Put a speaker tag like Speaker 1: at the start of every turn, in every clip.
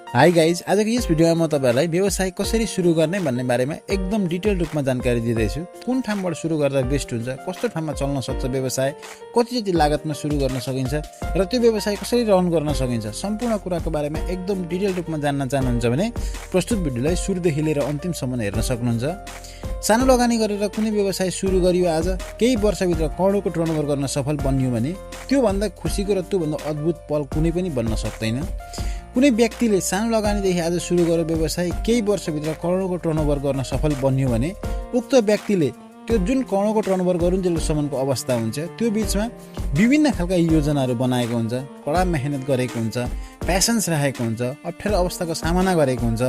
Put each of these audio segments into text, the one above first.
Speaker 1: Hi guys, आजको यस भिडियोमा म तपाईहरुलाई व्यवसाय कसरी सुरु गर्ने भन्ने बारेमा एकदम डिटेल रूपमा जानकारी दिँदैछु। कुन ठाउँबाट सुरु गर्दा बेस्ट हुन्छ, कस्तो ठाउँमा चल्न सक्छ व्यवसाय, कति जति लागतमा सुरु गर्न सकिन्छ र त्यो व्यवसाय कसरी रन गर्न सकिन्छ, सम्पूर्ण कुराको बारेमा एकदम डिटेल रूपमा जान्न चाहनुहुन्छ भने प्रस्तुत भिडियोलाई सुरुदेखि लिएर अन्तिमसम्म हेर्न सक्नुहुन्छ। सानो लगानी गरेर कुनै व्यवसाय सुरु गरियो आज केही वर्षभित्र करोडको टर्नओभर गर्न सफल बन्यो भने त्यो भन्दा खुसीको र त्यो भन्दा अद्भुत पल कुनै पनि बन्न सक्दैन। कुनै व्यक्तिले सानो लगानीदेखि आज सुरु गरेर व्यवसाय केही वर्षभित्र करोडको टर्नओभर गर्न सफल बन्यो भने उक्त व्यक्तिले त्यो जुन करोडको टर्नओभर गरुन्जेलसम्मको अवस्था हुन्छ त्यो बीचमा विभिन्न खालका योजनाहरू बनाएको हुन्छ, कडा मेहनत गरेको हुन्छ, प्यासन्स राखेको हुन्छ, अप्ठ्यारो अवस्थाको सामना गरेको हुन्छ,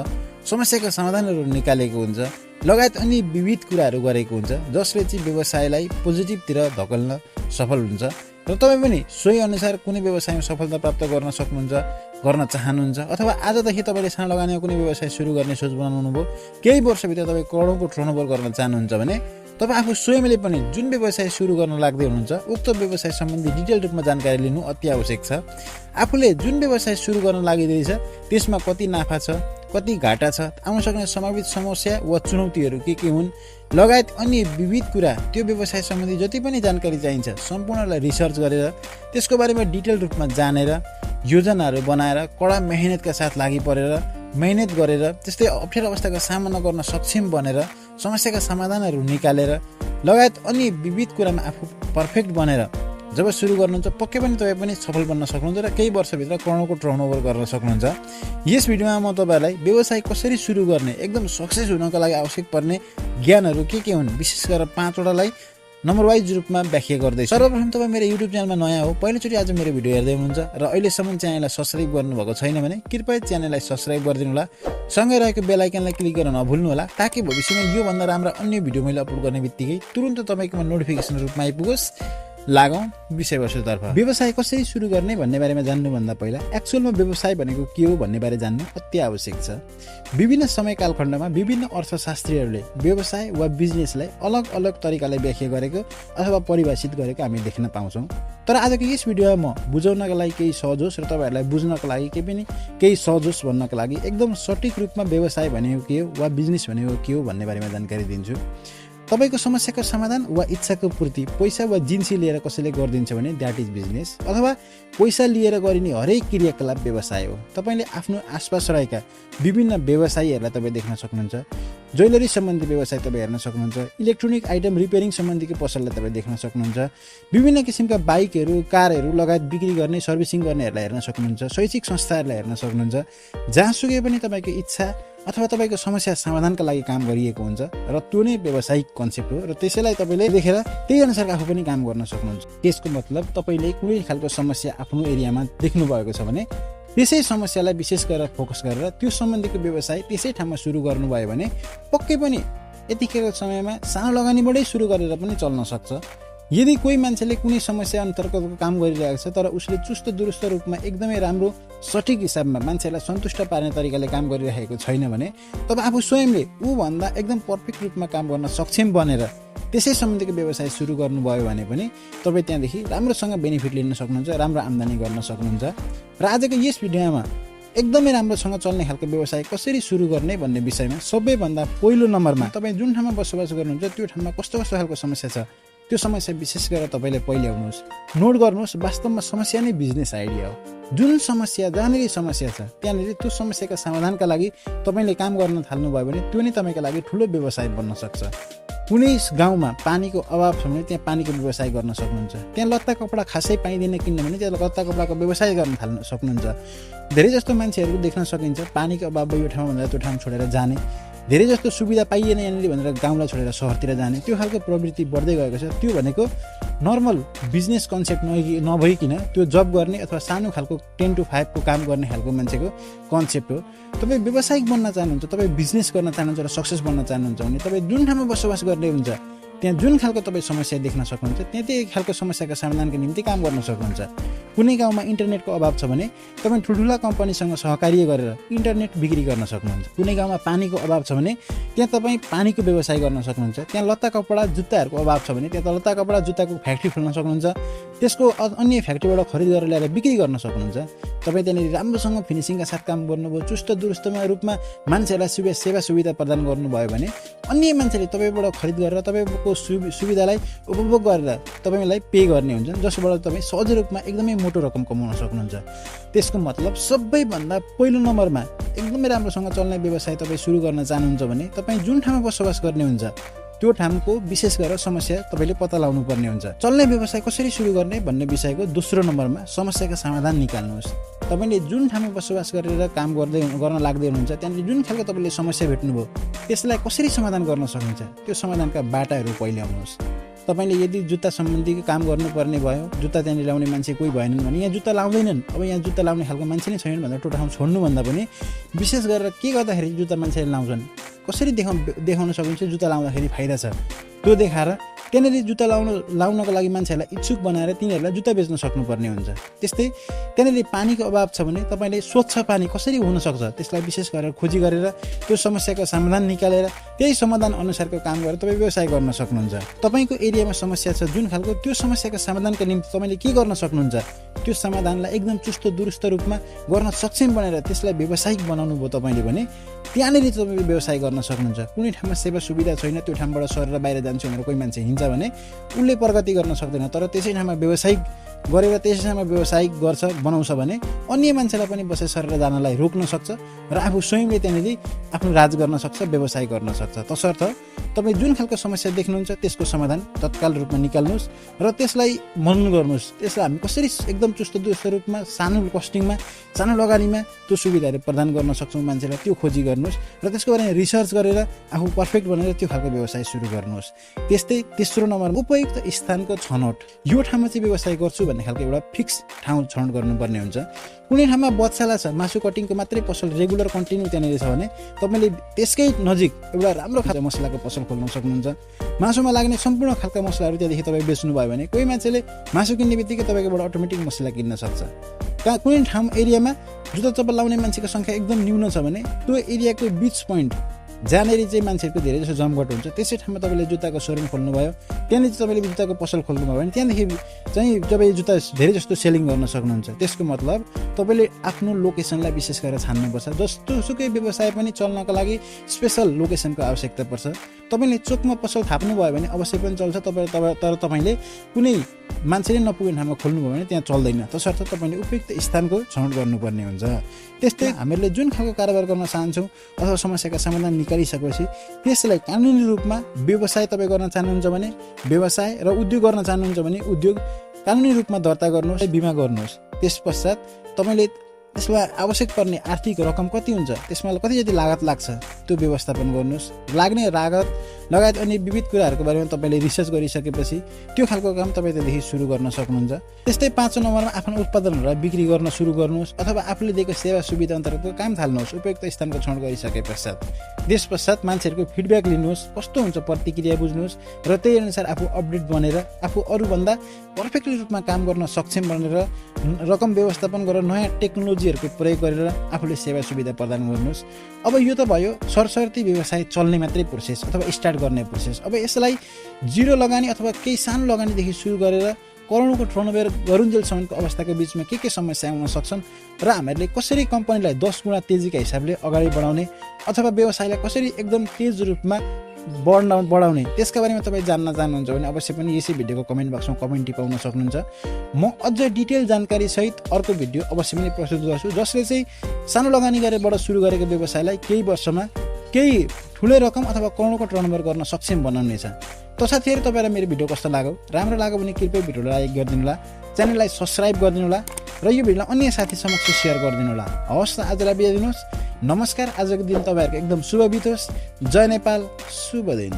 Speaker 1: समस्याको समाधानहरू निकालेको हुन्छ, लगायत अन्य विविध कुराहरू गरेको हुन्छ जसले चाहिँ व्यवसायलाई पोजिटिभतिर धकेल्न सफल हुन्छ। र तपाईँ पनि सोही अनुसार कुनै व्यवसायमा सफलता प्राप्त गर्न सक्नुहुन्छ, गर्न चाहनुहुन्छ, अथवा आजदेखि तपाईँले सानो लगानीमा कुनै व्यवसाय सुरु गर्ने सोच बनाउनु भयो, केही वर्षभित्र तपाईँ करोडको टर्नओभर गर्न चाहनुहुन्छ भने तपाईँ आफू स्वयंले पनि जुन व्यवसाय सुरु गर्न लाग्दै हुनुहुन्छ उक्त व्यवसाय सम्बन्धी डिटेल रूपमा जानकारी लिनु अति आवश्यक छ। आफूले जुन व्यवसाय सुरु गर्न लागिरहेछ त्यसमा कति नाफा छ, कति घाटा छ, आउन सक्ने सम्भावित समस्या वा चुनौतीहरू के हुन्, लगायत अन्य विविध कुरा त्यो व्यवसाय सम्बन्धी जति पनि जानकारी चाहिन्छ सम्पूर्णलाई रिसर्च गरेर त्यसको बारेमा डिटेल रूपमा जानेर योजनाहरू बनाएर कडा मेहनतका साथ लागि परेर मेहनत गरेर त्यस्तै अप्ठ्यारो अवस्थाको सामना गर्न सक्षम बनेर समस्याका समाधानहरू निकालेर लगायत अन्य विविध कुरामा आफू पर्फेक्ट बनेर जब सुरु गर्नुहुन्छ पक्कै पनि तपाईँ पनि सफल बन्न सक्नुहुन्छ र केही वर्षभित्र करोडको टर्नओभर गर्न सक्नुहुन्छ। यस भिडियोमा म तपाईहरुलाई व्यवसाय कसरी सुरु गर्ने, एकदम सक्सेस हुनको लागि आवश्यक पर्ने ज्ञानहरू के हुन्, विशेष गरेर 5 वटालाई नम्बर वाइज रूपमा व्याख्या गर्दैछु। सर्वप्रथम तपाईँ मेरो युट्युब च्यानलमा नयाँ हो, पहिलोचोटि आज मेरो भिडियो हेर्दै हुनुहुन्छ र अहिलेसम्म च्यानललाई सब्स्क्राइब गर्नुभएको छैन भने कृपया च्यानललाई सब्स्क्राइब गरिदिनु होला, सँगै रहेको बेल आइकनलाई क्लिक गर्न नभुल्नु होला ताकि भविष्यमा यो भन्दा राम्रो अन्य भिडियो मैले अपलोड गर्ने बित्तिकै तुरुन्त तपाईकोमा नोटिफिकेसन रूपमा आइपुगोस्। लागौं विषयवस्तुतर्फ। व्यवसाय कसरी सुरु गर्ने भन्ने बारेमा जान्नुभन्दा पहिला एक्चुअलमा व्यवसाय भनेको के हो भन्ने बारे जान्नु अति आवश्यक छ। विभिन्न समय कालखण्डमा विभिन्न अर्थशास्त्रीहरूले व्यवसाय वा बिजनेसलाई अलग अलग तरिकाले व्याख्या गरेको अथवा परिभाषित गरेको हामी देख्न पाउँछौँ। तर आजको यस भिडियोमा म बुझाउनका लागि केही सहज होस् र तपाईहरुलाई बुझ्नका लागि केही सहज होस् भन्नका लागि एकदम सठिक रूपमा व्यवसाय भनेको के हो वा बिजनेस भनेको के हो भन्ने बारेमा जानकारी दिन्छु। तपाईको समस्याको समाधान वा इच्छाको पूर्ति पैसा वा जिन्सी लिएर कसैले गरिदिन्छ भने द्याट इज बिजनेस, अथवा पैसा लिएर गरिने हरेक क्रियाकलाप व्यवसाय हो। तपाईले आफ्नो आसपास रहेका विभिन्न व्यवसायीहरूलाई तपाईँ देख्न सक्नुहुन्छ, ज्वेलरी सम्बन्धी व्यवसाय तपाईँ हेर्न सक्नुहुन्छ, इलेक्ट्रोनिक आइटम रिपेयरिङ सम्बन्धीको पसललाई तपाईँ देख्न सक्नुहुन्छ, विभिन्न किसिमका बाइकहरू, कारहरू लगायत बिक्री गर्ने, सर्भिसिङ गर्नेहरूलाई हेर्न सक्नुहुन्छ, शैक्षिक संस्थाहरूलाई हेर्न सक्नुहुन्छ। जहाँसुकै पनि तपाईको इच्छा अथवा तपाईको समस्या समाधानका लागि काम गरिएको हुन्छ र त्यो नै व्यावसायिक कन्सेप्ट हो र त्यसैलाई तपाईले देखेर त्यही अनुसार आफू पनि काम गर्न सक्नुहुन्छ। त्यसको मतलब तपाईले कुनै खालको समस्या आफ्नो एरियामा देख्नु भएको छ भने त्यसै समस्यालाई विशेष गरेर फोकस गरेर त्यो सम्बन्धीको व्यवसाय त्यसै ठाउँमा सुरु गर्नुभयो भने पक्कै पनि यतिखेरको समयमा सानो लगानीबाटै सुरु गरेर पनि चल्न सक्छ। यदि कोही मान्छेले कुनै समस्या अन्तर्गतको काम गरिरहेको छ तर उसले चुस्त दुरुस्त रूपमा एकदमै राम्रो सठिक हिसाबमा मान्छेलाई सन्तुष्ट पार्ने तरिकाले काम गरिरहेको छैन भने तब आफू स्वयंले ऊ भन्दा एकदम पर्फेक्ट रूपमा काम गर्न सक्षम बनेर त्यसै सम्बन्धीको व्यवसाय सुरु गर्नुभयो भने पनि तपाईँ त्यहाँदेखि राम्रोसँग बेनिफिट लिन सक्नुहुन्छ, राम्रो आम्दानी गर्न सक्नुहुन्छ। र आजको यस भिडियोमा एकदमै राम्रोसँग चल्ने खालको व्यवसाय कसरी सुरु गर्ने भन्ने विषयमा सबैभन्दा पहिलो नम्बरमा तपाईँ जुन ठाउँमा बसोबास गर्नुहुन्छ त्यो ठाउँमा कस्तो कस्तो खालको समस्या छ त्यो समस्या विशेष गरेर तपाईले पहिले आउनुहोस्, नोट गर्नुहोस्। वास्तवमा समस्या नै बिजनेस आइडिया हो। जुन समस्या जहाँनिर समस्या छ त्यहाँनिर त्यो समस्याका समाधानका लागि तपाईले काम गर्न थाल्नुभयो भने त्यो नै तपाईको लागि ठुलो व्यवसाय बन्न सक्छ। कुनै गाउँमा पानीको अभाव छ भने त्यहाँ पानीको व्यवसाय गर्न सक्नुहुन्छ। त्यहाँ लत्ता कपडा खासै पाइँदैन किन्न भने त्यहाँ लत्ता कपडाको व्यवसाय गर्न थाल्न सक्नुहुन्छ। धेरै जस्तो मान्छेहरू देख्न सकिन्छ पानीको अभाव यो ठाउँ भन्दा त्यो ठाउँ छोडेर जाने, धेरै जस्तो सुविधा पाइएन यहाँनिर भनेर गाउँलाई छोडेर सहरतिर जाने, त्यो खालको प्रवृत्ति बढ्दै गएको छ। त्यो भनेको नर्मल बिजनेस कन्सेप्ट नभइकन त्यो जब गर्ने अथवा सानो खालको 10 to 5 को काम गर्ने खालको मान्छेको कन्सेप्ट हो। तपाईँ व्यावसायिक बन्न चाहनुहुन्छ, तपाईँ बिजनेस गर्न चाहनुहुन्छ र सक्सेस बन्न चाहनुहुन्छ भने तपाईँ जुन ठाउँमा बसोबास गर्ने हुन्छ त्यहाँ जुन खालको तपाईँ समस्या देख्न सक्नुहुन्छ त्यहाँ त्यही खालको समस्याका समाधानको निम्ति काम गर्न सक्नुहुन्छ। कुनै गाउँमा इन्टरनेटको अभाव छ भने तपाईँ ठुल्ठुला कम्पनीसँग सहकार्य गरेर इन्टरनेट बिक्री गर्न सक्नुहुन्छ। कुनै गाउँमा पानीको अभाव छ भने त्यहाँ तपाईँ पानीको व्यवसाय गर्न सक्नुहुन्छ। त्यहाँ लत्ता कपडा जुत्ताहरूको अभाव छ भने त्यहाँ लत्ता कपडा जुत्ताको फ्याक्ट्री खोल्न सक्नुहुन्छ। त्यसको अन्य फ्याक्ट्रीबाट खरिद गरेर ल्याएर बिक्री गर्न सक्नुहुन्छ। तपाईँ त्यहाँनिर राम्रोसँग फिनिसिङका साथ काम गर्नुभयो, चुस्त दुरुस्तमा रूपमा मान्छेहरूलाई सेवा सुविधा प्रदान गर्नुभयो भने अन्य मान्छेले तपाईँबाट खरिद गरेर तपाईँको सुविधालाई उपभोग गरेर तपाईँलाई पे गर्ने हुन्छन्, जसबाट तपाईँ सहज रूपमा एकदमै मोटो रकम कमाउन सक्नुहुन्छ। त्यसको मतलब सबैभन्दा पहिलो नम्बरमा एकदमै राम्रोसँग चल्ने व्यवसाय तपाईँ सुरु गर्न चाहनुहुन्छ भने तपाईँ जुन ठाउँमा बसोबास गर्ने हुन्छ त्यो ठाउँको विशेष गरेर समस्या तपाईँले पत्ता लगाउनु पर्ने हुन्छ। चल्ने व्यवसाय कसरी सुरु गर्ने भन्ने विषयको दोस्रो नम्बरमा समस्याको समाधान निकाल्नुहोस्। तपाईँले जुन ठाउँमा बसोबास गरेर काम गर्न लाग्दै हुनुहुन्छ त्यहाँनिर जुन खालको तपाईँले समस्या भेट्नुभयो त्यसलाई कसरी समाधान गर्न सकिन्छ त्यो समाधानका बाटाहरू पहिल्याउनुहोस्। तपाईँले यदि जुत्ता सम्बन्धी काम गर्नुपर्ने भयो, जुत्ता त्यहाँनिर लाउने मान्छे कोही भएनन् भने यहाँ जुत्ता लाउँदैनन्, अब यहाँ जुत्ता लाउने खालको मान्छे नै छैन भन्दा टोटो ठाउँ छोड्नुभन्दा पनि विशेष गरेर के गर्दाखेरि जुत्ता मान्छेले लाउँछन्, कसरी देखाउन सकिन्छ जुत्ता लाउँदाखेरि फाइदा छ त्यो देखाएर त्यहाँनिर जुत्ता लाउनको लागि मान्छेहरूलाई इच्छुक बनाएर तिनीहरूलाई जुत्ता बेच्न सक्नुपर्ने हुन्छ। त्यस्तै त्यहाँनिर पानीको अभाव छ भने तपाईँले स्वच्छ पानी कसरी हुनसक्छ त्यसलाई विशेष गरेर खोजी गरेर त्यो समस्याको समाधान निकालेर त्यही समाधान अनुसारको काम गरेर तपाईँ व्यवसाय गर्न सक्नुहुन्छ। तपाईँको एरियामा समस्या छ जुन खालको त्यो समस्याको समाधानका निम्ति तपाईँले के गर्न सक्नुहुन्छ त्यो समाधानलाई एकदम चुस्त दुरुस्त रूपमा गर्न सक्षम बनाएर त्यसलाई व्यावसायिक बनाउनु भयो तपाईँले भने त्यहाँनिर तपाईँले व्यवसाय गर्न सक्नुहुन्छ। कुनै ठाउँमा सेवा सुविधा छैन, त्यो ठाउँबाट सरेर बाहिर जान्छु भनेर कोही मान्छे हिँड्छ भने उसले प्रगति गर्न सक्दैन, तर त्यसै ठाउँमा व्यावसायिक गरेर त्यसै ठाउँमा व्यवसायिक गर्छ बनाउँछ भने अन्य मान्छेलाई पनि बसेर सरेर जानलाई रोक्न सक्छ र आफू स्वयंले त्यहाँनिर आफ्नो राज गर्न सक्छ, व्यवसाय गर्न सक्छ। तसर्थ तपाईँ जुन खालको समस्या देख्नुहुन्छ त्यसको समाधान तत्काल रूपमा निकाल्नुहोस् र त्यसलाई मनन गर्नुहोस्। त्यसलाई हामी कसरी एकदम चुस्त दुरुस्त रूपमा सानो कस्टिङमा सानो लगानीमा त्यो सुविधाहरू प्रदान गर्न सक्छौँ मान्छेलाई त्यो खोजी गर्नुहोस् र त्यसको बारेमा रिसर्च गरेर आफू पर्फेक्ट बनेर त्यो खालको व्यवसाय सुरु गर्नुहोस्। त्यस्तै तेस्रो नम्बर उपयुक्त स्थानको छनौट। यो ठाउँमा चाहिँ व्यवसाय गर्छु भन्ने खालको एउटा फिक्स ठाउँ छनौट गर्नुपर्ने हुन्छ। कुनै ठाउँमा बत्साला छ, मासु कटिङको मात्रै पसल रेगुलर कन्टिन्यू त्यहाँनिर छ भने तपाईँले त्यसकै नजिक एउटा राम्रो खालको मसलाको पसल खोल्न सक्नुहुन्छ। मासुमा लाग्ने सम्पूर्ण खालका मसलाहरू त्यहाँदेखि तपाईँ बेच्नुभयो भने कोही मान्छेले मासु किन्ने बित्तिकै तपाईँकोबाट अटोमेटिक मसला किन्न सक्छ। कुनै ठाउँ एरियामा जुत्ता चप्पल लाउने मान्छेको सङ्ख्या एकदम न्यून छ भने त्यो एरियाको बिच पोइन्ट जहाँनिर चाहिँ मान्छेहरूको धेरै जसो जमघट हुन्छ त्यसै ठाउँमा तपाईँले जुत्ताको सोरुम खोल्नुभयो, त्यहाँनिर चाहिँ तपाईँले जुत्ताको पसल खोल्नुभयो भने त्यहाँदेखि चाहिँ तपाईँ जुत्ता धेरै जस्तो सेलिङ गर्न सक्नुहुन्छ। त्यसको मतलब तपाईँले आफ्नो लोकेसनलाई विशेष गरेर छान्नुपर्छ। जस्तोसुकै व्यवसाय पनि चल्नको लागि स्पेसल लोकेसनको आवश्यकता पर्छ। तपाईँले चोकमा पसल थाप्नुभयो भने अवश्य पनि चल्छ, तर तपाईँले कुनै मान्छेले नपुग्ने ठाउँमा खोल्नुभयो भने त्यहाँ चल्दैन। तसर्थ तपाईँले उपयुक्त स्थानको छनौट गर्नुपर्ने हुन्छ। त्यस्तै हामीले जुन खालको कारोबार गर्न चाहन्छौँ अथवा समस्याका समाधान निकालिसकेपछि त्यसलाई कानुनी रूपमा व्यवसाय तपाईँ गर्न चाहनुहुन्छ भने व्यवसाय र उद्योग गर्न चाहनुहुन्छ भने उद्योग कानुनी रूपमा दर्ता गर्नुहोस्, बिमा गर्नुहोस्। त्यस पश्चात तपाईँले त्यसमा आवश्यक पर्ने आर्थिक रकम कति हुन्छ, त्यसमा कति जति लागत लाग्छ त्यो व्यवस्थापन गर्नुहोस्। लाग्ने लागत लगायत अन्य विविध कुराहरूको बारेमा तपाईँले रिसर्च गरिसकेपछि त्यो खालको काम तपाईँ त्यहाँदेखि सुरु गर्न सक्नुहुन्छ। त्यस्तै पाँचौँ नम्बरमा आफ्नो उत्पादनहरूलाई बिक्री गर्न सुरु गर्नुहोस् अथवा आफूले दिएको सेवा सुविधा अन्तर्गत काम थाल्नुहोस्। उपयुक्त स्थानको छनौट गरिसके पश्चात त्यस पश्चात मान्छेहरूको फिडब्याक लिनुहोस्, कस्तो हुन्छ प्रतिक्रिया बुझ्नुहोस् र त्यही अनुसार आफू अपडेट बनेर आफू अरूभन्दा पर्फेक्टली रूपमा काम गर्न सक्षम बनेर रकम व्यवस्थापन गरेर नयाँ टेक्नोलोजीहरूको प्रयोग गरेर आफूले सेवा सुविधा प्रदान गर्नुहोस्। अब यो त भयो सरसर्ती व्यवसाय चल्ने मात्रै प्रोसेस अथवा स्टार्ट गर्ने प्रोसेस। अब यसलाई जिरो लगानी अथवा केही सानो लगानीदेखि सुरु गरेर करोडौँको टर्नओभर गरुन्जेलसम्मको अवस्थाको बिचमा के समस्या आउन सक्छन् र हामीहरूले कसरी कम्पनीलाई 10 गुणा तेजीका हिसाबले अगाडि बढाउने अथवा व्यवसायलाई कसरी एकदम तेज रूपमा बढाउने त्यसका बारेमा तपाईँ जान्न चाहनुहुन्छ भने अवश्य पनि यसै भिडियोको कमेन्ट बक्समा कमेन्ट टिपाउन सक्नुहुन्छ। म अझ डिटेल जानकारी सहित अर्को भिडियो अवश्य पनि प्रस्तुत गर्छु जसले चाहिँ सानो लगानी गरेर सुरु गरेको व्यवसायलाई केही वर्षमा केही ठुलै रकम अथवा करोडौँको टर्नओभर गर्न सक्षम बनाउनेछ। त साथीहरू तपाईँलाई मेरो भिडियो कस्तो लाग्यो, राम्रो लाग्यो भने कृपया भिडियोलाई लाइक गरिदिनु होला, च्यानललाई सब्स्क्राइब गरिदिनु होला र यो भिडियोलाई अन्य साथी समक्ष सेयर गरिदिनु होला। हवस् त आजलाई बिदा दिनुहोस्। नमस्कार। आजको दिन तपाईँहरूको एकदम शुभ बितोस्। जय नेपाल, शुभ दिन।